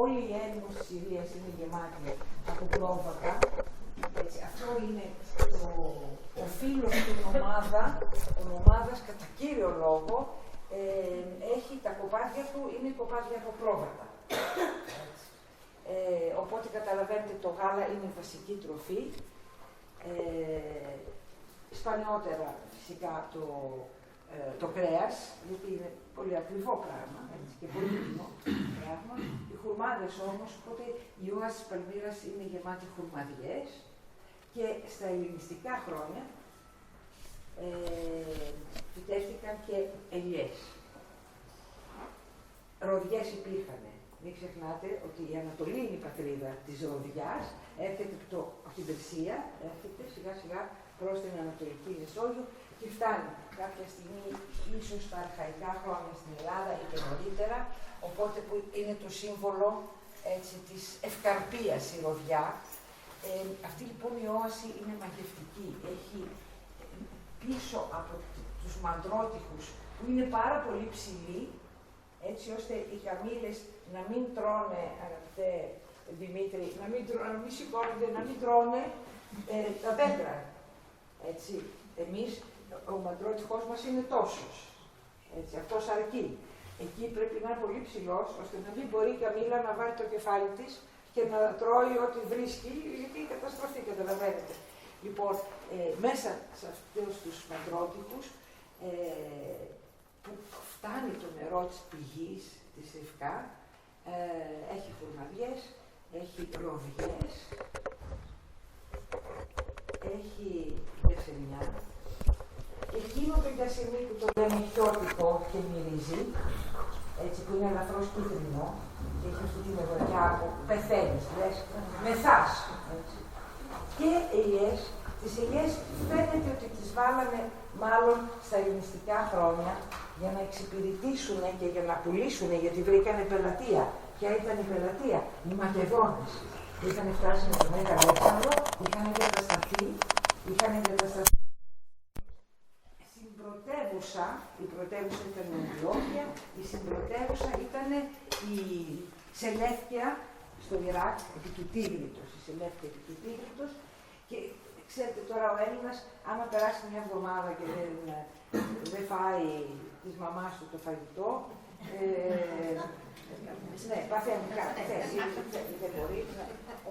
όλοι οι έρημος της Συρίας είναι γεμάτοι από πρόβατα. Έτσι, αυτό είναι ο φίλος στην ομάδας κατά κύριο λόγο, έχει τα κοπάδια του, είναι κοπάδια από πρόβατα. Οπότε καταλαβαίνετε το γάλα είναι βασική τροφή. Σπανιότερα φυσικά το κρέας, γιατί είναι πολύ ακριβό πράγμα, έτσι, και πολύ κοινό πράγμα. Οι χουρμάδες όμως, οπότε η όαση της Παλμύρας είναι γεμάτη χουρμαδιές και στα ελληνιστικά χρόνια φυτεύτηκαν και ελιές. Ροδιές υπήρχαν. Μην ξεχνάτε ότι η Ανατολή είναι η πατρίδα της ροδιάς, έρχεται από την Περσία, έρχεται σιγά σιγά προς την Ανατολική Μεσόγειο και φτάνει κάποια στιγμή ίσως στα αρχαϊκά χρόνια στην Ελλάδα ή και νωρίτερα, οπότε που είναι το σύμβολο έτσι, της ευκαρπίας η ροδιά. Αυτή λοιπόν η όαση είναι μαγευτική, έχει πίσω από τους μαντρότυχους που είναι πάρα πολύ ψηλοί, έτσι ώστε οι καμήλες να μην τρώνε, αγαπητέ Δημήτρη, να μην σηκώνονται, να μην τρώνε τα δέντρα. Έτσι, εμείς, ο μαντρότυχος μας είναι τόσος. Έτσι, αυτός αρκεί. Εκεί πρέπει να είναι πολύ ψηλός, ώστε να μην μπορεί η καμήλα να βάλει το κεφάλι της και να τρώει ό,τι βρίσκει, γιατί είναι καταστροφή, καταλαβαίνετε. Λοιπόν, μέσα σε αυτούς τους μαντρότυχους, που φτάνει το νερό της πηγής, της Ευκά, έχει χουρμαδιές, έχει ροδιές, έχει γιασεμιά. Εκείνο το γιασεμί που το λένε χιώτικο και μυρίζει, έτσι που είναι ελαφρώς κίτρινο, και έχει αυτή την ευρωδιά που πεθαίνεις, λες, μεθάς. Έτσι. Και ελιές, τις ελιές φαίνεται ότι τις βάλανε μάλλον στα ελληνιστικά χρόνια για να εξυπηρετήσουν και για να πουλήσουν, γιατί βρήκανε πελατεία. Ποια ήταν η πελατεία? Οι Μακεδόνες. Είχαν φτάσει με τον Μέγα Αλέξανδρο, είχαν εγκατασταθεί στην πρωτεύουσα, η πρωτεύουσα ήταν η Αντιόχεια, η συμπρωτεύουσα ήταν η Σελεύκια στο Ιράκ, επί του Τίγρητος, η Σελεύκια επί του Τίγρητος. Και ξέρετε τώρα ο Έλληνας, άμα περάσει μια εβδομάδα και δεν φάει της μαμάς του το φαγητό, ναι, παθαίνει κάτι, δεν μπορεί.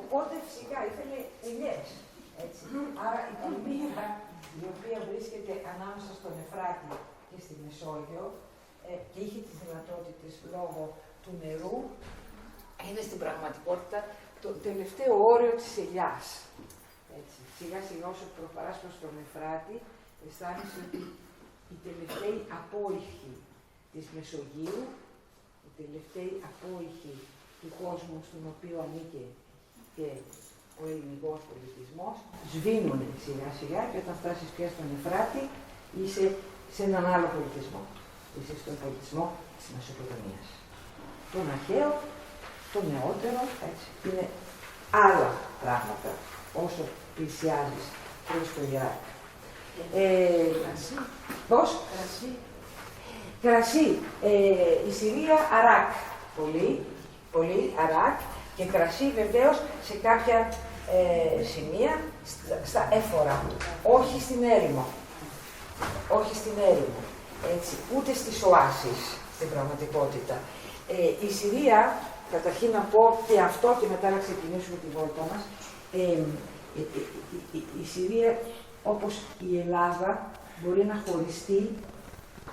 Οπότε φυσικά ήθελε ελιές. Άρα η Παλμύρα, η οποία βρίσκεται ανάμεσα στον Εφράτη και στη Μεσόγειο και είχε τις δυνατότητες λόγω του νερού, είναι στην πραγματικότητα το τελευταίο όριο της ελιάς. Σιγά σιγά όσο προχωράς προς τον Εφράτη, αισθάνεσαι ότι οι τελευταίοι απόϊχοι της Μεσογείου, οι τελευταίοι απόϊχοι του κόσμου στον οποίο ανήκε και ο ελληνικός πολιτισμός, σβήνουν σιγά σιγά και όταν φτάσεις πια στον Εφράτη, είσαι σε έναν άλλο πολιτισμό. Είσαι στον πολιτισμό της Μεσοποταμίας. Τον αρχαίο, τον νεότερο, έτσι, είναι άλλα πράγματα όσο πλησιάζεις προς το Ιράκ. Πώς? Κρασί. Η Συρία αράκ. Πολύ αράκ και κρασί βεβαίως σε κάποια σημεία στα έφορα. Όχι στην έρημο. Όχι στην έρημο. Έτσι, ούτε στις οάσεις στην πραγματικότητα. Η Συρία, καταρχήν να πω και αυτό και μετά να ξεκινήσουμε τη βόλτα μας, η Συρία, όπως η Ελλάδα, μπορεί να χωριστεί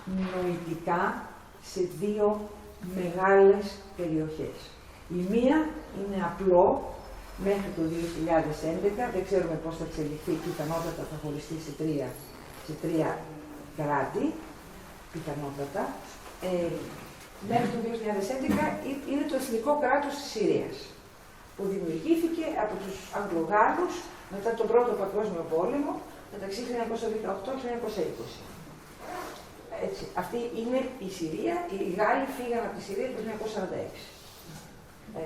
νοητικά σε δύο μεγάλες περιοχές. Η μία είναι απλό μέχρι το 2011, δεν ξέρουμε πώς θα εξελιχθεί, πιθανότατα θα χωριστεί σε τρία κράτη, πιθανότατα. Μέχρι το 2011 είναι το εθνικό κράτος της Συρίας, που δημιουργήθηκε από τους Αγγλογάλους μετά τον Πρώτο Παγκόσμιο Πόλεμο, μεταξύ 1918-1920. Έτσι, αυτή είναι η Συρία, οι Γάλλοι φύγαν από τη Συρία το 1946.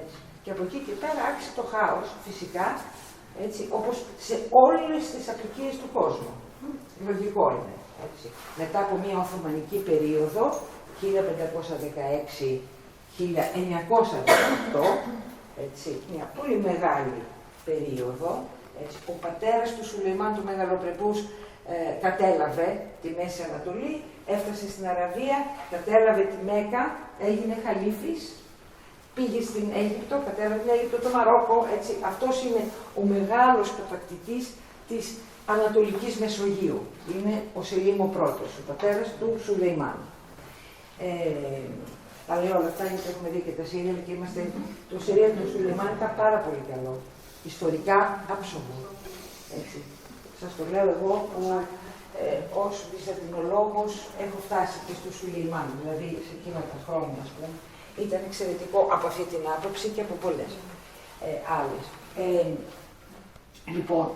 Έτσι. Και από εκεί και πέρα άρχισε το χάος, φυσικά, έτσι, όπως σε όλες τις απικίες του κόσμου. Λογικό είναι. Έτσι. Μετά από μια Οθωμανική περίοδο, 1516-1649, 1918, έτσι, μια πολύ μεγάλη περίοδο. Έτσι. Ο πατέρας του Σουλεϊμάν του Μεγαλοπρεπούς κατέλαβε τη Μέση Ανατολή, έφτασε στην Αραβία, κατέλαβε τη Μέκα, έγινε χαλίφης, πήγε στην Αίγυπτο, κατέλαβε την Αίγυπτο, το Μαρόκο, έτσι. Αυτός είναι ο μεγάλος κατακτητής της Ανατολικής Μεσογείου. Είναι ο Σελίμ ο πρώτος, ο πατέρας του Σουλεϊμάν. Τα λέω όλα αυτά γιατί έχουμε δει και τα Σύριαλ και είμαστε... Το Σύριαλ του Σουλεϊμάν ήταν πάρα πολύ καλό. Ιστορικά άψογο. Έτσι. Σας το λέω εγώ που ως βυζαντινολόγος έχω φτάσει και στο Σουλεϊμάν, δηλαδή σε εκείνα τα χρόνια, ας πούμε. Ήταν εξαιρετικό από αυτή την άποψη και από πολλές άλλες. Λοιπόν,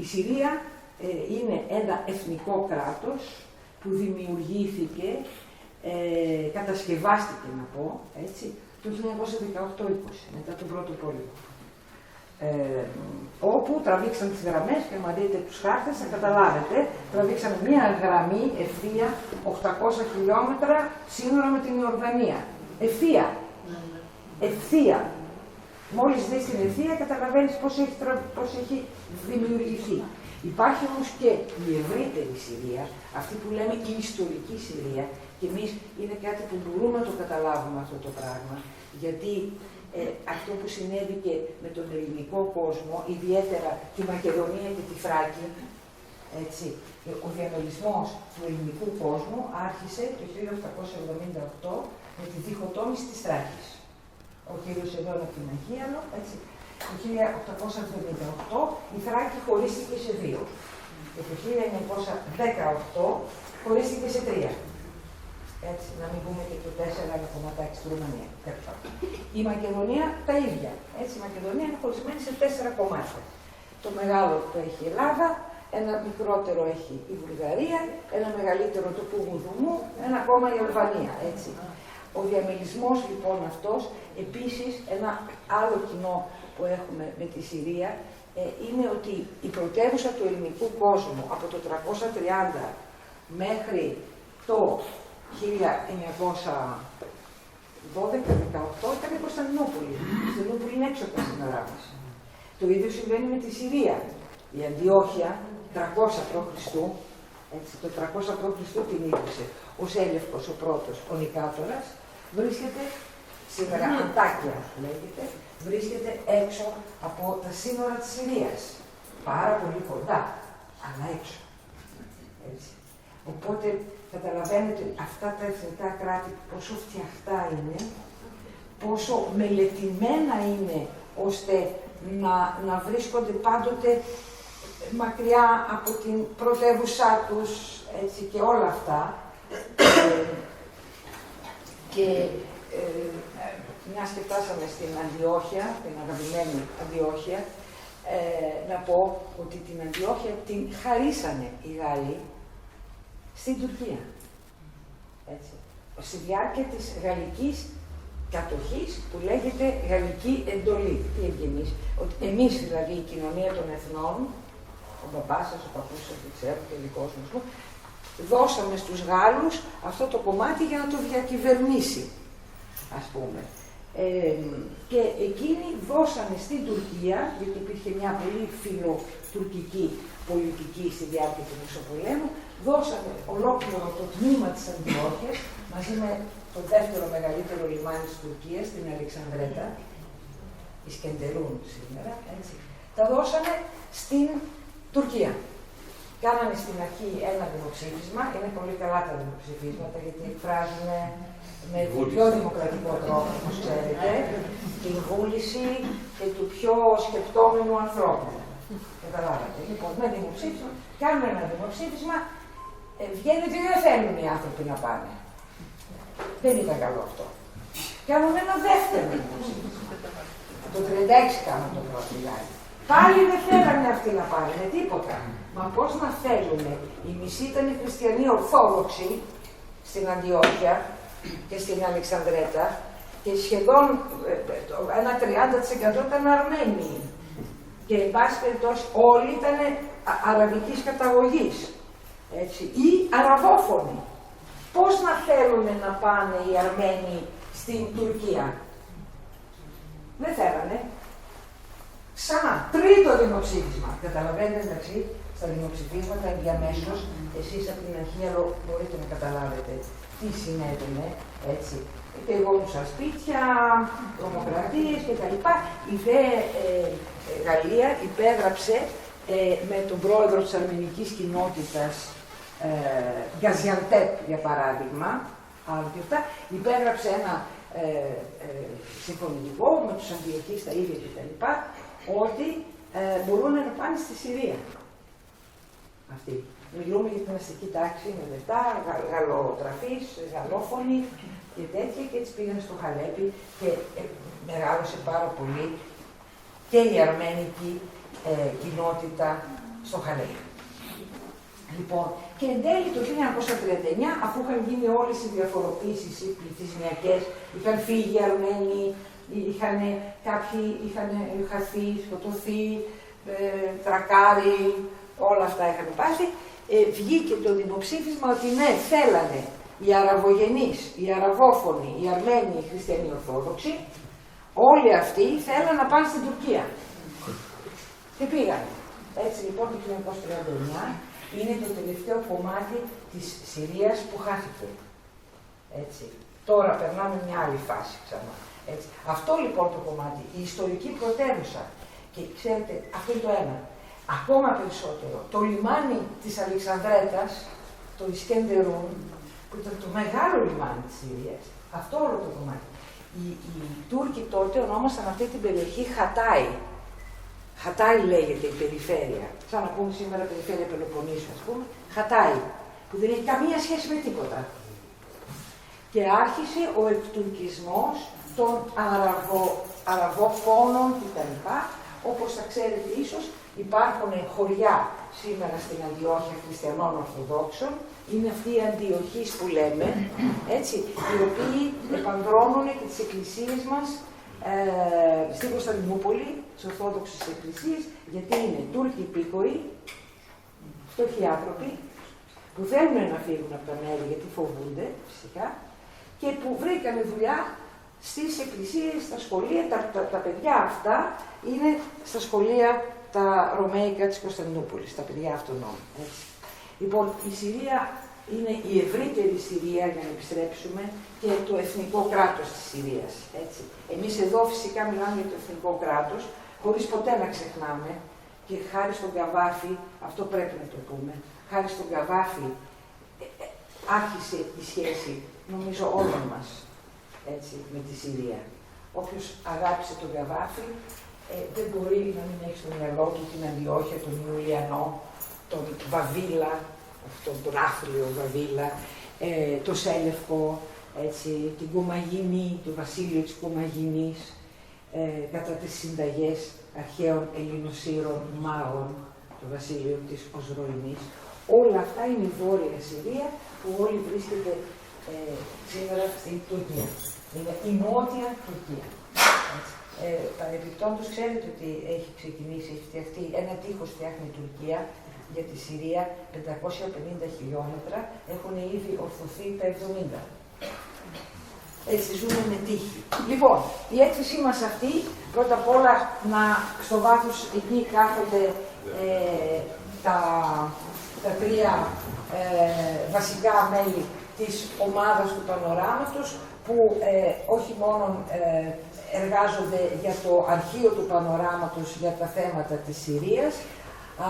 η Συρία είναι ένα εθνικό κράτος που δημιουργήθηκε, κατασκευάστηκε να πω, έτσι, το 1918-20, μετά τον Πρώτο Πόλεμο. Όπου τραβήξαν τις γραμμές και άμα δείτε τους χάρτες θα καταλάβετε, τραβήξαν μια γραμμή ευθεία 800 χιλιόμετρα σύνορα με την Ιορδανία. Ευθεία. Ευθεία. Μόλις δεις την ευθεία καταλαβαίνεις πώς έχει δημιουργηθεί. Υπάρχει όμως και η ευρύτερη Συρία, αυτή που λέμε η ιστορική Συρία, και εμείς είναι κάτι που μπορούμε να το καταλάβουμε αυτό το πράγμα, γιατί αυτό που συνέβη και με τον ελληνικό κόσμο, ιδιαίτερα τη Μακεδονία και τη Θράκη, έτσι, ο διαμελισμός του ελληνικού κόσμου άρχισε το 1878 με τη διχοτόμηση της Θράκης. Ο κύριος εδώ από την Αγίαλο, έτσι. Το 1878 η Θράκη χωρίστηκε σε δύο. Και το 1918 χωρίστηκε σε τρία. Έτσι, να μην πούμε και το 4 ένα κομματάκι στη Ρουμανία. Η Μακεδονία τα ίδια. Έτσι, η Μακεδονία είναι χωρισμένη σε 4 κομμάτια. Το μεγάλο το έχει η Ελλάδα, ένα μικρότερο έχει η Βουλγαρία, ένα μεγαλύτερο το Πουγουδουμού, ένα ακόμα η Αλβανία. Έτσι. Ο διαμελισμός λοιπόν αυτός, επίσης ένα άλλο κοινό που έχουμε με τη Συρία, είναι ότι η πρωτεύουσα του ελληνικού κόσμου από το 330 μέχρι το 1912-18 ήταν η Κωνσταντινούπολη. Η Κωνσταντινούπολη είναι έξω από τα σύνορά μας. Το ίδιο συμβαίνει με τη Συρία. Η Αντιόχεια, 300 π.Χ., έτσι, το 300 π.Χ. την ίδρυσε ο Σέλευκος ο πρώτος, ο Νικάτορας, βρίσκεται σήμερα, Αντάκια λέγεται, βρίσκεται έξω από τα σύνορα της Συρίας. Πάρα πολύ κοντά, αλλά έξω. Έτσι. Οπότε καταλαβαίνετε αυτά τα εθνικά κράτη πόσο φτιαχτά είναι, πόσο μελετημένα είναι, ώστε να βρίσκονται πάντοτε μακριά από την πρωτεύουσά τους, έτσι, και όλα αυτά. Και μιας και φτάσαμε στην Αντιόχεια, την αγαπημένη Αντιόχεια, να πω ότι την Αντιόχεια την χαρίσανε οι Γάλλοι στην Τουρκία. Έτσι. Στη διάρκεια της γαλλικής κατοχής που λέγεται γαλλική εντολή. Τι έγινε ότι εμείς δηλαδή η κοινωνία των εθνών, ο μπαμπάς σας, ο παππούς σας, δεν ξέρω, και ο δικός μας, δώσαμε στους Γάλλους αυτό το κομμάτι για να το διακυβερνήσει, ας πούμε. Και εκείνοι δώσανε στην Τουρκία, γιατί υπήρχε μια πολύ φιλοτουρκική πολιτική στη διάρκεια του Μεσοπολέμου, δώσανε ολόκληρο το τμήμα της Αντιόχειας, μαζί με το δεύτερο μεγαλύτερο λιμάνι της Τουρκίας, την Αλεξανδρέτα, Ισκεντερούν σήμερα, έτσι, τα δώσανε στην Τουρκία. Κάνανε στην αρχή ένα δημοψήφισμα, είναι πολύ καλά τα δημοψηφίσματα γιατί εκφράζουν με τον πιο δημοκρατικό τρόπο, όπως ξέρετε, την βούληση και του πιο σκεπτόμενου ανθρώπου. Καταλάβατε. Λοιπόν, με δημοψήφισμα, κάνουμε ένα δημοψήφισμα, βγαίνει ότι δεν θέλουν οι άνθρωποι να πάνε. Δεν ήταν καλό αυτό. Κάνουμε ένα δεύτερο δημοψήφισμα. Το 36 κάναμε το πρώτο δηλαδή. Πάλι δεν θέλανε αυτοί να πάνε με τίποτα. Μα πώς να θέλουνε, οι μισοί ήταν οι χριστιανοί ορθόδοξοι στην Αντιόχεια και στην Αλεξανδρέτα και σχεδόν ένα 30% ήταν Αρμένοι. Και εν πάση περιπτώσει όλοι ήταν αραβικής καταγωγής, έτσι, ή αραβόφωνοι. Πώς να θέλουν να πάνε οι Αρμένοι στην Τουρκία. Δεν θέλανε. Ξανά, τρίτο δημοψήφισμα. Καταλαβαίνετε, εντάξει, στα δημοψηφίσματα ενδιαμέσως, εσείς από την αρχή μπορείτε να καταλάβετε τι συνέβαινε, έτσι. Πηγόντουσαν σπίτια, τρομοκρατίες κτλ. Η Γαλλία υπέγραψε με τον πρόεδρο της αρμενικής κοινότητας, Γκαζιαντέπ για παράδειγμα, υπέγραψε ένα συμφωνητικό με τους αντιοχείς τα ίδια κτλ. Ότι μπορούν να πάνε στη Συρία. Αυτοί. Μιλούμε για την αστική τάξη με λεφτά, γαλλοτραφείς, γαλλόφωνοι και τέτοια, και έτσι πήγαν στο Χαλέπι και μεγάλωσε πάρα πολύ και η αρμένικη κοινότητα στο Χαλέπι. Λοιπόν, και εν τέλει το 1939, αφού είχαν γίνει όλες οι διαφοροποίησεις οι πληθυσμιακές, είχαν φύγει οι Αρμένοι, κάποιοι είχαν χαθεί, σκοτωθεί, τρακάρι, όλα αυτά είχαν πάθει, βγήκε το δημοψήφισμα ότι ναι, θέλανε οι Αραβογενείς, οι Αραβόφωνοι, οι Αρμένοι, οι Χριστιανοί Ορθόδοξοι, όλοι αυτοί θέλαν να πάνε στην Τουρκία. Και πήγαν. Έτσι λοιπόν το 1939 είναι το τελευταίο κομμάτι της Συρίας που χάθηκε. Έτσι. Τώρα περνάμε μια άλλη φάση ξανά. Έτσι. Αυτό λοιπόν το κομμάτι, η ιστορική πρωτεύουσα. Και ξέρετε, αυτό είναι το ένα. Ακόμα περισσότερο, το λιμάνι της Αλεξανδρέτας, το Ισκέντερουν, που ήταν το μεγάλο λιμάνι της Συρίας, αυτό όλο το κομμάτι. Οι Τούρκοι τότε ονόμασαν αυτή την περιοχή Χατάι. Χατάι λέγεται η περιφέρεια. Σαν να πούμε σήμερα περιφέρεια Πελοποννήσου, ας πούμε. Χατάι, που δεν έχει καμία σχέση με τίποτα. Και άρχισε ο εκτουρκισμός των Αραβοφώνων κτλ. Όπως θα ξέρετε ίσως, υπάρχουν χωριά σήμερα στην Αντιόχεια χριστιανών Ορθοδόξων, είναι αυτοί οι αντιοχείς που λέμε, έτσι, οι οποίοι επανδρώνουν και τις εκκλησίες μας στην Κωνσταντινούπολη, τις Ορθόδοξες εκκλησίες, γιατί είναι Τούρκοι υπήκοοι, φτωχοί άνθρωποι, που θέλουν να φύγουν από τα μέρη γιατί φοβούνται φυσικά, και που βρήκανε δουλειά στις εκκλησίες, στα σχολεία, τα παιδιά αυτά είναι στα σχολεία τα Ρωμαϊκά της Κωνσταντινούπολης, τα παιδιά αυτών. Λοιπόν, η Συρία είναι η ευρύτερη Συρία, για να επιστρέψουμε, και το εθνικό κράτος της Συρίας. Έτσι. Εμείς εδώ φυσικά μιλάμε για το εθνικό κράτος, χωρίς ποτέ να ξεχνάμε, και χάρη στον Καβάφη, αυτό πρέπει να το πούμε, χάρη στον Καβάφη άρχισε η σχέση, νομίζω, όλων μας, έτσι, με τη Συρία. Όποιος αγάπησε τον Καβάφη, δεν μπορεί να μην έχει στο μυαλό του την Αντιόχεια, τον Ιουλιανό, τον Βαβίλα, τον άθλιο Βαβίλα, το Σέλευκο, έτσι, την Κομαγίνη, το βασίλειο της Κομαγίνης, κατά τις συνταγές αρχαίων Ελληνοσύρων Μάγων, το βασίλειο της Οσροϊνής. Όλα αυτά είναι η Βόρεια Συρία που όλη βρίσκεται σήμερα στην Τουρκία. Είναι η Νότια Τουρκία. Παρεπιπτόντως, ξέρετε ότι έχει ξεκινήσει, έχει φτιαχτεί ένα τείχος, φτιάχνει η Τουρκία για τη Συρία, 550 χιλιόμετρα, έχουν ήδη ορθωθεί τα 70. Έτσι ζούμε με τύχη. Λοιπόν, η έκθεσή μας αυτή, πρώτα απ' όλα, στο βάθος εκεί κάθονται τα τρία βασικά μέλη της ομάδας του Πανοράματος, που όχι μόνο εργάζονται για το αρχείο του Πανοράματος για τα θέματα της Συρίας,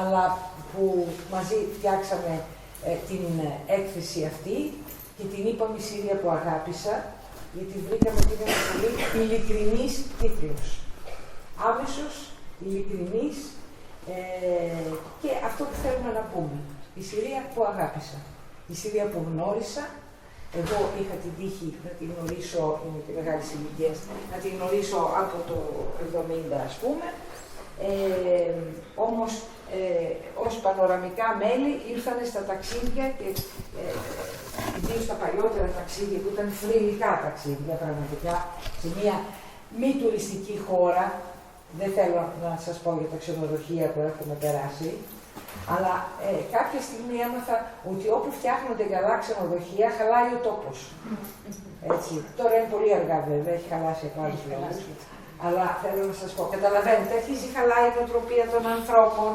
αλλά που μαζί φτιάξαμε την έκθεση αυτή και την είπαμε η Συρία που αγάπησα, γιατί βρήκαμε ότι είναι πολύ ειλικρινής τίτλος. Άμεσος, ειλικρινής, και αυτό που θέλουμε να πούμε. Η Συρία που αγάπησα. Η Συρία που γνώρισα. Εγώ είχα την τύχη να την γνωρίσω, είναι και μεγάλες ηλικίες, να την γνωρίσω από το 70, ας πούμε. Όμως, ως πανοραμικά μέλη ήρθαν στα ταξίδια και ιδίως στα παλιότερα ταξίδια που ήταν θρυλικά ταξίδια πραγματικά, σε μια μη τουριστική χώρα. Δεν θέλω να σας πω για τα ξενοδοχεία που έχουμε περάσει, Αλλά κάποια στιγμή έμαθα ότι όπου φτιάχνονται καλά ξενοδοχεία, χαλάει ο τόπος. Έτσι. Τώρα είναι πολύ αργά βέβαια, έχει χαλάσει από άλλους λόγους. Αλλά θέλω να σας πω, καταλαβαίνετε, αρχίζει χαλάει η νοοτροπία των ανθρώπων.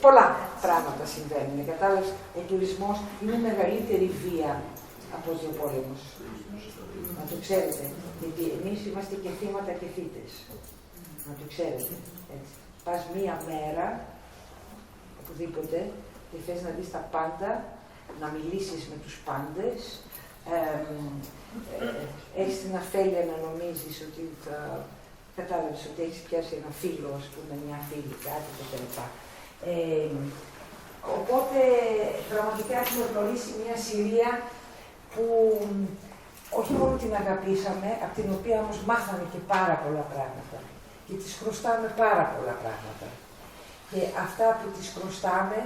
Πολλά πράγματα συμβαίνουν. Κατάλαβες, ο τουρισμός είναι μεγαλύτερη βία από ο πόλεμος. Να το ξέρετε. Γιατί εμείς είμαστε και θύματα και θύτες. Να το ξέρετε. Έτσι. Πας μία μέρα, οπουδήποτε, και θες να δεις τα πάντα, να μιλήσεις με τους πάντες, έχεις την αφέλεια να νομίζεις ότι κατάλαβες ότι έχεις πιάσει ένα φίλο, ας πούμε, μια φίλη, κάτι κτλ. Οπότε, πραγματικά έχουμε γνωρίσει μια Συρία που όχι μόνο την αγαπήσαμε, από την οποία όμως μάθαμε και πάρα πολλά πράγματα. Και τις χρωστάμε πάρα πολλά πράγματα. Και αυτά που τις χρωστάμε,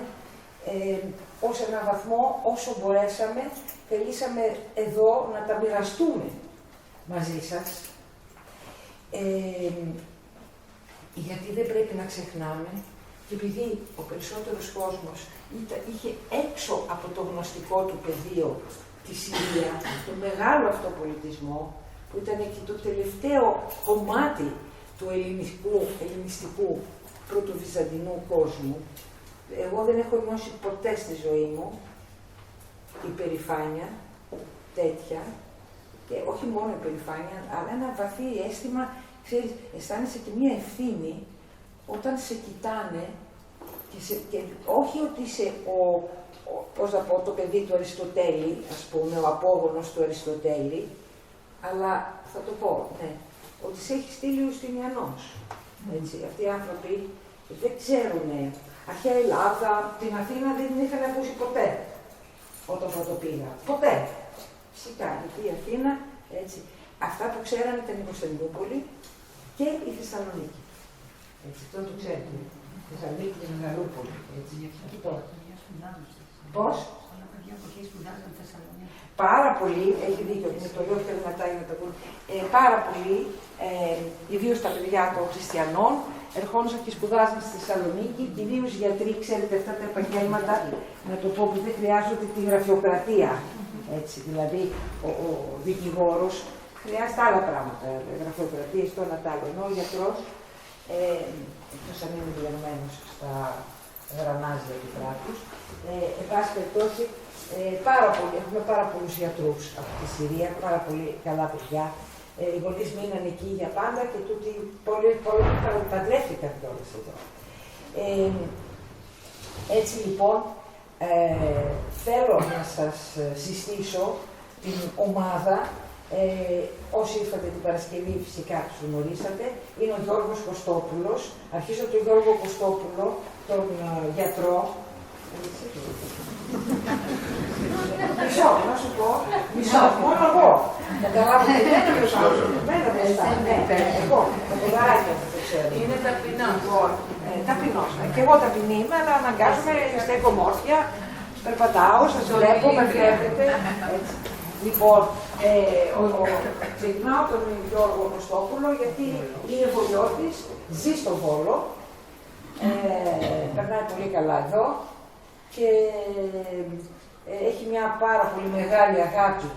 ως έναν βαθμό, όσο μπορέσαμε, θελήσαμε εδώ να τα μοιραστούμε μαζί σας. Γιατί δεν πρέπει να ξεχνάμε, και επειδή ο περισσότερος κόσμος είχε έξω από το γνωστικό του πεδίο τη Συρία, τον μεγάλο αυτό πολιτισμό, που ήταν και το τελευταίο κομμάτι του ελληνιστικού πρωτοβυζαντινού κόσμου. Εγώ δεν έχω νιώσει ποτέ στη ζωή μου υπερηφάνεια τέτοια, και όχι μόνο υπερηφάνεια, αλλά ένα βαθύ αίσθημα, ξέρεις, αισθάνεσαι και μία ευθύνη όταν σε κοιτάνε και όχι ότι είσαι πώς να πω, το παιδί του Αριστοτέλη, ας πούμε, ο απόγονος του Αριστοτέλη, αλλά θα το πω, ναι, ότι σε έχει στείλει ο Ιουστινιανός. Έτσι, αυτοί οι άνθρωποι δεν ξέρουν αρχαία Ελλάδα, την Αθήνα δεν την είχαν ακούσει ποτέ όταν θα το πήγα. Ποτέ. Φυσικά, γιατί η Αθήνα, έτσι, αυτά που ξέρανε ήταν η Κωνσταντινούπολη και η Θεσσαλονίκη. Έτσι, αυτό το ξέρετε. Η Θεσσαλονίκη και η Μεγαλούπολη. Έτσι, πώς? Όλα τα παιδιά που έχει σπουδάζαν Θεσσαλονίκη. Πάρα πολύ, έχει δίκιο, με το λέω και μετά για να το ακούω. Πάρα πολύ, ιδίως τα παιδιά των χριστιανών, ερχόντουσαν και σπουδάζαν στη Θεσσαλονίκη, κυρίως γιατροί, ξέρετε αυτά τα επαγγέλματα, να το πω, που δεν χρειάζονται τη γραφειοκρατία. Έτσι, δηλαδή, ο δικηγόρος χρειάζεται άλλα πράγματα, γραφειοκρατίες, το ένα τ' άλλο. Ενώ ο γιατρός, εκτός αν είναι διαγμένος στα γρανάζια του κράτους, εν πάση περιπτώσει, έχουμε πάρα πολλούς γιατρούς από τη Συρία, πάρα πολύ καλά παιδιά. Οι γονείς μείναν εκεί για πάντα και τούτοι πολλοί παντρεύτηκαν κιόλας εδώ. Έτσι λοιπόν, θέλω να σας συστήσω την ομάδα. Όσοι ήρθατε την Παρασκευή, φυσικά τους γνωρίσατε. Είναι ο Γιώργος Κωστόπουλος. Αρχίζω τον Γιώργο Κωστόπουλο, τον γιατρό. Μισό, να σου πω. Μισό, μόνο εγώ. Καταλάβατε, δεν είναι ποιος άλλος. Μένα δεν στάνε. Εγώ, το ποδάράκι αυτό το ξέρω. Είναι ταπεινός. Ταπεινός. Και εγώ ταπεινή είμαι, αλλά αναγκάζομαι, στέκω μόρφια, περπατάω, σας βλέπω, με βλέπετε. Λοιπόν, ξεκινάω τον Γιώργο Κωστόπουλο, γιατί είναι βολιώτης, ζει στον Βόλο, περνάει πολύ καλά εδώ και έχει μια πάρα πολύ μεγάλη αγάπη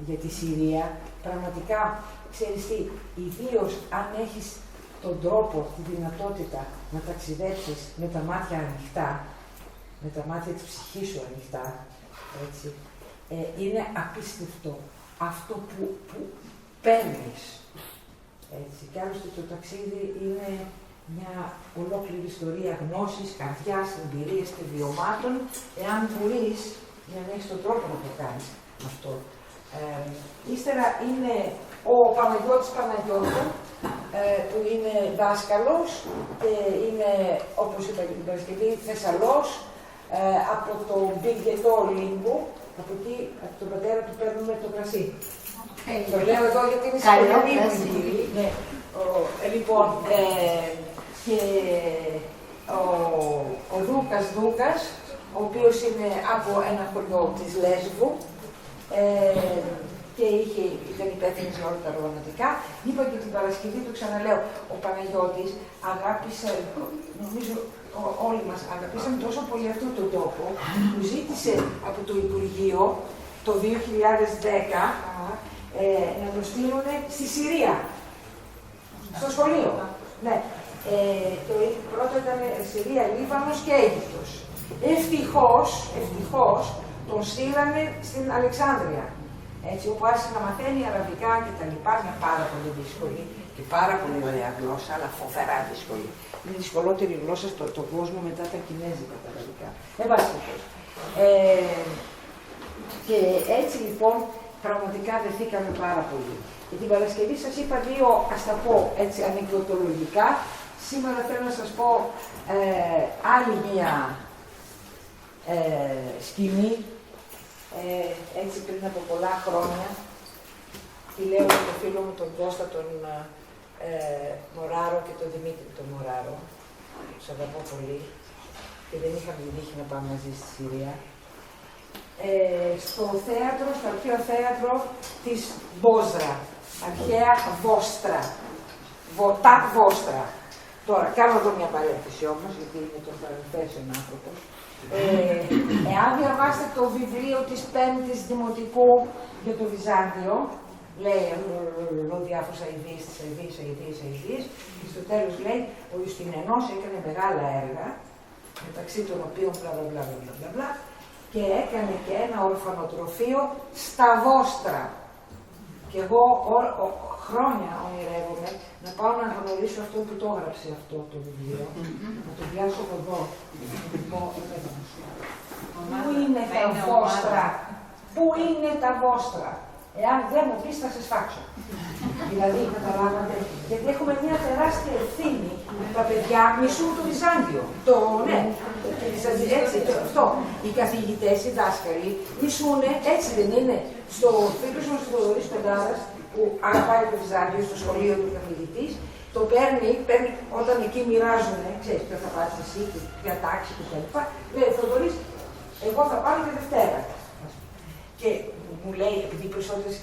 για τη Συρία. Πραγματικά, ξέρεις τι, ιδίως αν έχεις τον τρόπο, τη δυνατότητα να ταξιδέψεις με τα μάτια ανοιχτά, με τα μάτια της ψυχής σου ανοιχτά, έτσι, είναι απίστευτο αυτό που παίρνεις. Έτσι. Και άλλωστε το ταξίδι είναι μια ολόκληρη ιστορία γνώσης, καρδιάς, εμπειρίας και βιωμάτων, εάν μπορείς να έχεις τον τρόπο να το κάνεις αυτό. Ύστερα είναι ο Παναγιώτης Παναγιώτου, που είναι δάσκαλος και είναι, όπως είπα και την Παρασκευή, Θεσσαλός, από το Μπιγκετό Ολύμπου. Από εκεί, από τον πατέρα του παίρνουμε το κρασί. Το λέω εδώ γιατί είναι σημαντική μου. Ναι. Λοιπόν, και ο Δούκας Δούκας, ο οποίος είναι από ένα χωριό της Λέσβου και ήταν υπεύθυνος για όλα τα οργανωτικά. Είπα και την Παρασκευή, το ξαναλέω, ο Παναγιώτης αγάπησε, νομίζω, όλοι μας αγαπήσαμε τόσο πολύ αυτόν τον τόπο, που ζήτησε από το Υπουργείο το 2010 να το στείλουν στη Συρία, στο σχολείο. Ναι. Το πρώτο ήταν Συρία, Λίβανος και Αίγυπτος. Ευτυχώς τον στείλανε στην Αλεξάνδρεια, έτσι, όπου άρχισε να μαθαίνει αραβικά και τα λοιπά, μια πάρα πολύ δύσκολη και πάρα πολύ ωραία γλώσσα, αλλά φοβερά δύσκολη. Είναι η δυσκολότερη γλώσσα στον κόσμο μετά τα κινέζικα τα αραβικά. Και έτσι λοιπόν πραγματικά δεθήκαμε πάρα πολύ. Και την Παρασκευή σας είπα δύο, ας τα πω έτσι ανεκδοτολογικά. Σήμερα θέλω να σας πω άλλη μία σκηνή, έτσι πριν από πολλά χρόνια. Τη λέω με τον φίλο μου τον Κώστα, τον Μωράρο και τον Δημήτρη τον Μωράρο. Τους αγαπώ πολύ και δεν είχαμε την τύχη να πάμε μαζί στη Συρία. Στο θέατρο, στο αρχαίο θέατρο της Μπόζρα, αρχαία Βόστρα, τα Βόστρα. Τώρα, κάνω εδώ μια παρένθεση όμως, γιατί είμαι το παρενθέσεων άνθρωπος. Εάν διαβάσετε το βιβλίο της 5ης Δημοτικού για το Βυζάντιο, λέει διάφορες αηδίες, και στο τέλος λέει ο Ιουστινιανός έκανε μεγάλα έργα, μεταξύ των οποίων μπλα και έκανε και ένα ορφανοτροφείο στα Βόστρα. Και εγώ χρόνια ονειρεύομαι να πάω να γνωρίσω αυτό που το έγραψε αυτό το βιβλίο, να το πιάσω από εδώ. Πού είναι τα Βόστρα, πού είναι τα Βόστρα. Εάν δεν μου πεις, θα σε σφάξω. Δηλαδή, καταλάβατε, γιατί έχουμε μια τεράστια ευθύνη. Τα παιδιά μισούν το Βυζάντιο. Ναι, αυτό. Οι καθηγητές, οι δάσκαλοι, μισούνε, έτσι δεν είναι. Στο φίλος μας του Θοδωρής Πεντάρας, που αγαπάει το Βυζάντιο στο σχολείο του καθηγητής, το παίρνει όταν εκεί μοιράζουν, ξέρεις, ποιο θα πάρεις εσύ, ποια τάξη κτλ. Λέει ο Θοδωρής, εγώ θα πάρω τη Δευτέρα. Και μου λέει, επειδή οι περισσότερες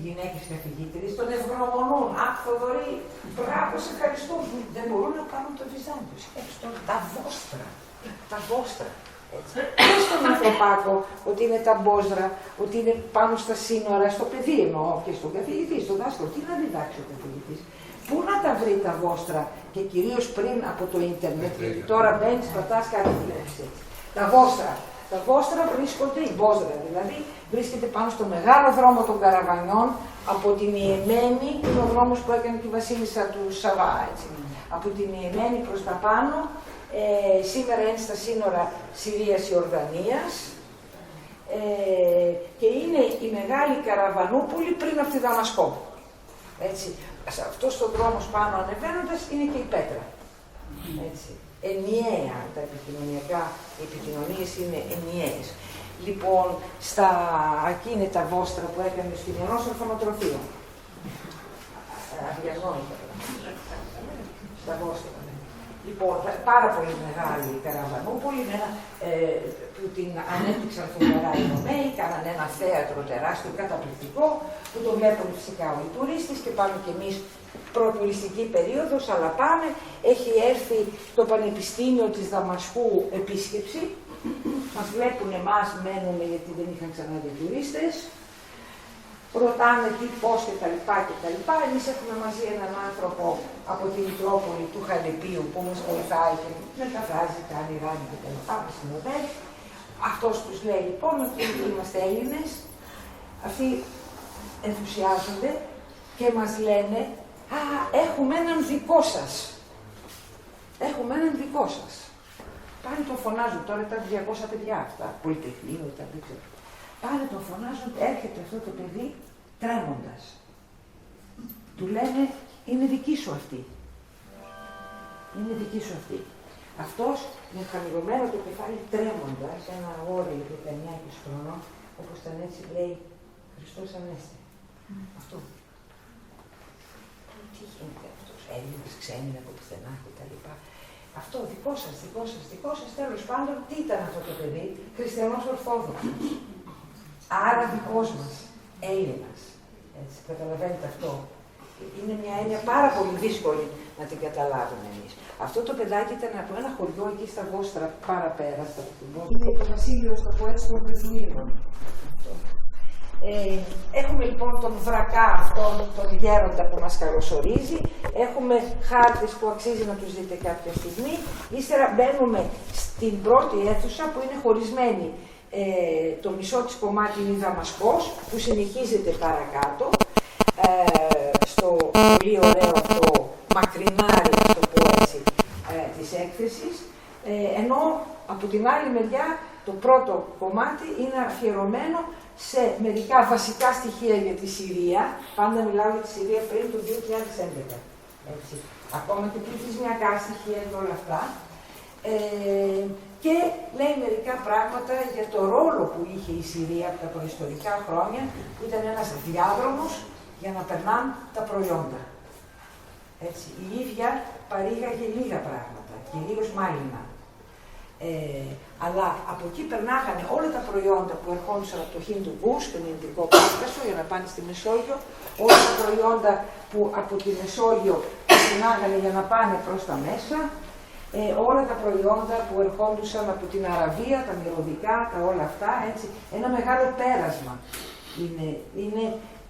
γυναίκες καθηγήτρες τον ευγνωμονούν. Αχ, Θοδωρή, μπράβο, σε ευχαριστώ. Δεν μπορούν να κάνουν το Βυζάντιο. Τα Βόστρα. Τα Βόστρα. Δεν στον ανθρωπάκο ότι είναι τα Μπόζρα, ότι είναι πάνω στα σύνορα, στο παιδί εννοώ και στον καθηγητή, στον δάσκαλο. Τι να διδάξει ο καθηγητής. Πού να τα βρει τα Βόστρα και κυρίως πριν από το ίντερνετ, γιατί τώρα μπαίνεις, πατάς κάτι βλέπεις. Τα Βόστρα. Τα Βόστρα βρίσκονται, η Μπόζρα δηλαδή, βρίσκεται πάνω στο μεγάλο δρόμο των Καραβανιών, από την Ιεμένη, που είναι ο δρόμος που έκανε και η βασίλισσα του Σαββά, έτσι. Από την Ιεμένη προς τα πάνω, σήμερα είναι στα σύνορα Συρίας-Ιορδανίας, και είναι η μεγάλη Καραβανούπολη πριν από τη Δαμασκό. Έτσι. Σε αυτό τον δρόμο πάνω ανεβαίνοντας είναι και η Πέτρα. Έτσι. Ενιαία τα επικοινωνιακά, οι επικοινωνίες είναι ενιαίες. Λοιπόν, εκεί είναι τα Βόστρα που έκανε στην Ιωνός ορφανοτροφείο. Αδιανόητα. Στα Βόστρα. Λοιπόν, πάρα πολύ μεγάλη Καραβανούπολη, που την ανέπτυξαν φοβερά οι Ρωμαίοι, κάνανε ένα θέατρο τεράστιο, καταπληκτικό, που το βλέπουν φυσικά όλοι οι τουρίστες και πάμε κι εμείς προτουριστική περίοδος, αλλά πάμε. Έχει έρθει το Πανεπιστήμιο της Δαμασκού επίσκεψη. Μας βλέπουν εμάς, μένουμε γιατί δεν είχαν ξαναδεί τουρίστες. Ρωτάνε τι, πώς και τα λοιπά. Εμείς έχουμε μαζί έναν άνθρωπο από τη Μητρόπολη του Χαλεπίου που μας βοηθάει και μεταφράζει, κάνει ράνι και τα λοιπά, μας συνοδεύει. Αυτός τους λέει λοιπόν ότι είμαστε Έλληνες. Αυτοί ενθουσιάζονται και μας λένε «Α, έχουμε έναν δικό σας». Έχουμε έναν δικό σας. Πάνε τον φωνάζουν, τώρα ήταν 200 παιδιά αυτά, πολυτεχνείο ήταν, δεν ξέρω. Πάνε τον φωνάζουν, έρχεται αυτό το παιδί τρέμοντας. Του λένε, είναι δική σου αυτή. Είναι δική σου αυτή. Αυτός με χαμηλωμένο το κεφάλι τρέμοντας, ένα αγόρι 19 χρονών, όπως ήταν έτσι λέει, Χριστός Ανέστη. Αυτό. Τι γίνεται αυτός, Έλληνας, ξένοι από πουθενά κτλ. Αυτό, δικό σας, τέλος πάντων, τι ήταν αυτό το παιδί, χριστιανός Ορθόδοξος. Άρα δικός μας, Έλληνας. Έτσι, καταλαβαίνετε αυτό. Είναι μια έννοια πάρα πολύ δύσκολη να την καταλάβουμε εμείς. Αυτό το παιδάκι ήταν από ένα χωριό εκεί στα Βόστρα, παραπέρα, στα Βόστρα. Είναι το βασίλειο, θα πω έτσι, των Βεδουίνων. Έχουμε λοιπόν τον Βρακά αυτόν, τον γέροντα που μας καλωσορίζει. Έχουμε χάρτες που αξίζει να τους δείτε κάποια στιγμή. Ύστερα μπαίνουμε στην πρώτη αίθουσα που είναι χωρισμένη. Το μισό της κομμάτι είναι η Δαμασκός, που συνεχίζεται παρακάτω στο πολύ ωραίο αυτό μακρινάρι, να το πω έτσι, της έκθεσης, ενώ από την άλλη μεριά το πρώτο κομμάτι είναι αφιερωμένο σε μερικά βασικά στοιχεία για τη Συρία. Πάντα μιλάω για τη Συρία πριν το 2011. Έτσι. Ακόμα και πληθυσμιακά στοιχεία και όλα αυτά. Και λέει μερικά πράγματα για το ρόλο που είχε η Συρία από τα προϊστορικά χρόνια, που ήταν ένας διάδρομος για να περνάνε τα προϊόντα. Έτσι. Η ίδια παρήγαγε λίγα πράγματα, κυρίως μάλινα. Αλλά από εκεί περνάγανε όλα τα προϊόντα που ερχόντουσαν από το Χίντου Γκούς, τον Ινδικό Κάσκασο, για να πάνε στη Μεσόγειο, όλα τα προϊόντα που από τη Μεσόγειο περνάγανε για να πάνε προς τα μέσα, όλα τα προϊόντα που ερχόντουσαν από την Αραβία, τα μυρωδικά, τα όλα αυτά, έτσι. Ένα μεγάλο πέρασμα είναι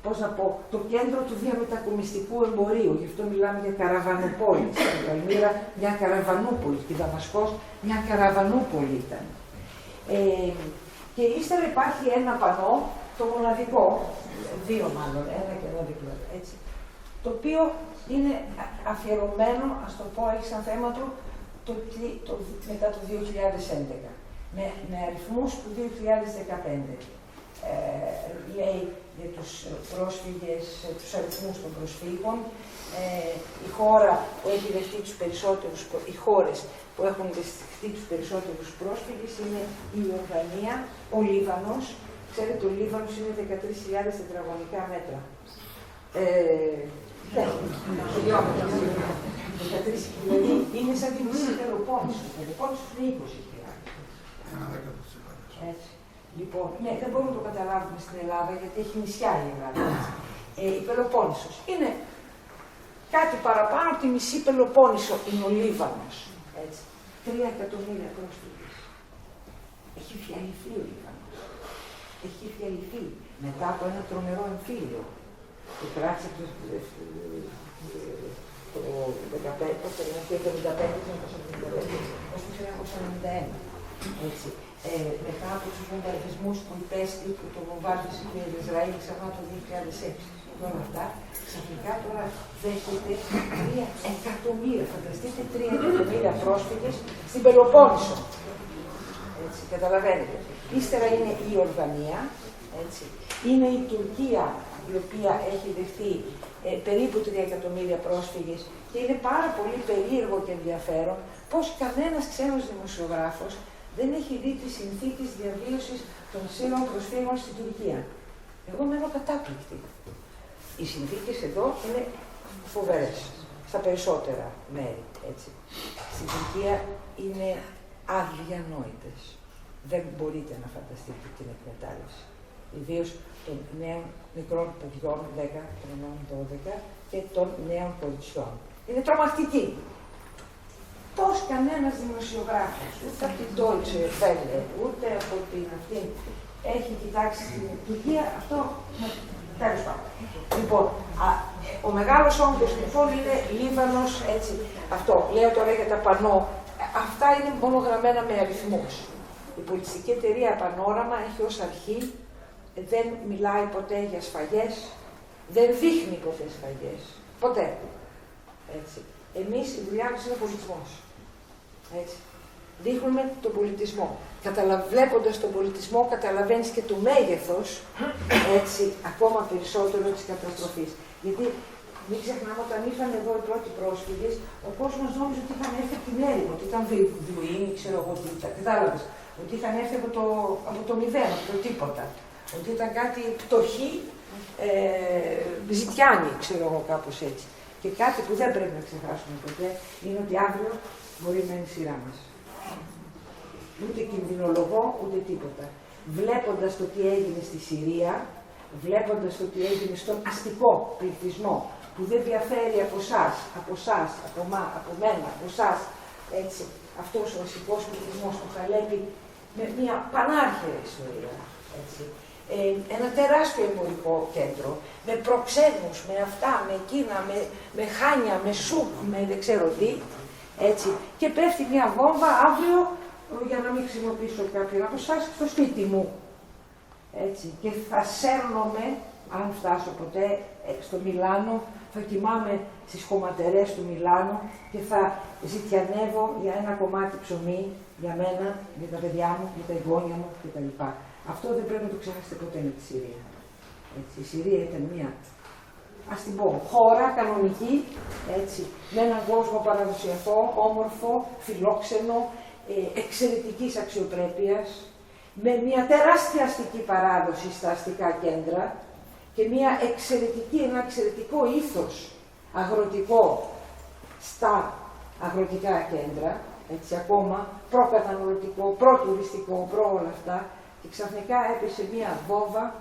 πώς να πω, το κέντρο του διαμετακομιστικού εμπορίου. Γι' αυτό μιλάμε για καραβανουπόλη. Στην Παλμύρα μια καραβανούπολη, στη Δαμασκός μια καραβανούπολη ήταν. Και ύστερα υπάρχει ένα πανό, το μοναδικό, δύο μάλλον, ένα και ένα διπλό, έτσι, το οποίο είναι αφιερωμένο, ας το πω, έχει σαν θέμα του, μετά το 2011, με αριθμούς του 2015. Λέει για τους πρόσφυγες, τους αριθμούς των προσφύγων. Η χώρα που έχει δεχτεί τους περισσότερους, οι χώρες που έχουν δεχτεί τους περισσότερους πρόσφυγες είναι η Ιορδανία, ο Λίβανος. Ξέρετε, ο Λίβανος είναι 13.000 τετραγωνικά μέτρα. Ναι, χιλιόμετρα. Δηλαδή είναι σαν τη μισή Πελοπόννησο. Η Πελοπόννησος είναι 20.000. Έτσι. Λοιπόν, ναι, δεν μπορούμε να το καταλάβουμε στην Ελλάδα, γιατί έχει νησιά η Ελλάδα. Η Πελοπόννησος είναι κάτι παραπάνω από τη μισή Πελοπόννησο, είναι ο Λίβανος. 3 εκατομμύρια πρόσφυγες. Έχει διαλυθεί ο Λίβανος. Έχει διαλυθεί μετά από ένα τρομερό εμφύλιο που κράτησε το 1975 έτσι. Μετά από τους βομβαρδισμούς που υπέστη, που το βομβάρδισε και η Ισραήλ ξανά το 2006 και όλα αυτά, ξαφνικά τώρα δέχεται 3 εκατομμύρια, φανταστείτε 3 εκατομμύρια πρόσφυγες στην Πελοπόννησο. Έτσι, καταλαβαίνετε. Ύστερα είναι η Ιορδανία, έτσι. Είναι η Τουρκία, η οποία έχει δεχτεί περίπου 3 εκατομμύρια πρόσφυγες, και είναι πάρα πολύ περίεργο και ενδιαφέρον πως κανένας ξένος δημοσιογράφος δεν έχει δει τις συνθήκες διαβίωσης των Σύρων προσφύγων στην Τουρκία. Εγώ μένω κατάπληκτη. Οι συνθήκες εδώ είναι φοβερές, στα περισσότερα μέρη, έτσι. Στην Τουρκία είναι αδιανόητες. Δεν μπορείτε να φανταστείτε την εκμετάλλευση. Ιδίως των νέων μικρών παιδιών, 10 χρονών, 12, και των νέων κοριτσιών. Είναι τρομακτική. Πώς κανένας δημοσιογράφος, ούτε από την Deutsche Welle, ούτε από την αυτή, έχει κοιτάξει στην Τουρκία, αυτό, τέλος πάντων. Λοιπόν, ο μεγάλος όγκος λοιπόν είναι Λίβανος, έτσι, αυτό. Λέω τώρα για τα πανό, αυτά είναι μόνο γραμμένα με αριθμούς. Η πολιτιστική εταιρεία Πανόραμα έχει ως αρχή, δεν μιλάει ποτέ για σφαγές, δεν δείχνει ποτέ σφαγές, ποτέ. Έτσι. Εμείς η δουλειά μας είναι πολιτισμός. Έτσι. Δείχνουμε τον πολιτισμό. Βλέποντας τον πολιτισμό, καταλαβαίνεις και το μέγεθος, έτσι, ακόμα περισσότερο της καταστροφής. Γιατί μην ξεχνάμε, όταν ήρθαν εδώ οι πρώτοι πρόσφυγες, ο κόσμος νόμιζε ότι είχαν έρθει από την έρημο, ότι ήταν Βουίνοι, ξέρω εγώ τι ήταν. Κατάλαβες, ότι είχαν έρθει από το μηδέν, από το τίποτα. Ότι ήταν κάτι πτωχοί, ζητιάνοι, ξέρω εγώ, κάπως έτσι. Και κάτι που δεν πρέπει να ξεχάσουμε ποτέ είναι ότι αύριο μπορεί να είναι η σειρά μας. Ούτε κινδυνολογώ, ούτε τίποτα. Βλέποντας το τι έγινε στη Συρία, βλέποντας ότι έγινε στον αστικό πληθυσμό, που δεν διαφέρει από εσάς, από μένα, από εσάς, έτσι, αυτός ο αστικός πληθυσμός του Χαλέπι, με μια πανάρχαια ιστορία, έτσι. Ένα τεράστιο εμπορικό κέντρο, με προξένους, με αυτά, με εκείνα, με χάνια, με σουπ, με δεν ξέρω τι, έτσι. Και πέφτει μια βόμβα αύριο, για να μην χρησιμοποιήσω κάποιον από εσάς, στο σπίτι μου. Έτσι. Και θα σέρνομαι, αν φτάσω ποτέ, στο Μιλάνο, θα κοιμάμαι στις χωματερές του Μιλάνου και θα ζητιανεύω για ένα κομμάτι ψωμί, για μένα, για τα παιδιά μου, για τα εγγόνια μου κτλ. Αυτό δεν πρέπει να το ξεχάσετε ποτέ με τη Συρία. Έτσι, η Συρία ήταν μια, ας την πω, χώρα κανονική, έτσι, με έναν κόσμο παραδοσιακό, όμορφο, φιλόξενο, εξαιρετικής αξιοπρέπειας, με μια τεράστια αστική παράδοση στα αστικά κέντρα και ένα εξαιρετικό ήθος αγροτικό στα αγροτικά κέντρα, έτσι ακόμα, προκαταναλωτικό, προτουριστικό, όλα αυτά, και ξαφνικά έπεσε μια βόμβα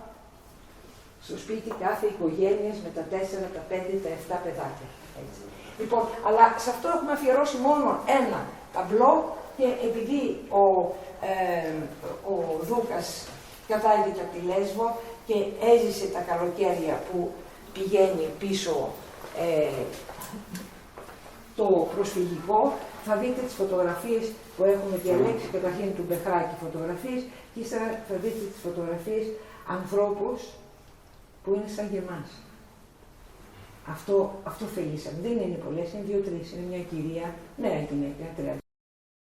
στο σπίτι κάθε οικογένειας με τα 4, τα 5, τα 7 παιδάκια. Έτσι. Λοιπόν, αλλά σε αυτό έχουμε αφιερώσει μόνο ένα ταμπλό και επειδή ο Δούκας κατάγεται από τη Λέσβο και έζησε τα καλοκαίρια που πηγαίνει πίσω το προσφυγικό, θα δείτε τις φωτογραφίες που έχουμε διαλέξει, καταρχήν του Μπεχράκη φωτογραφίες, και ύστερα θα δείτε τις φωτογραφίες ανθρώπους που είναι σαν και εμάς. Αυτό θελήσαμε. Δεν είναι πολλές, είναι 2-3. Είναι μια κυρία, νέα γυναίκα, 30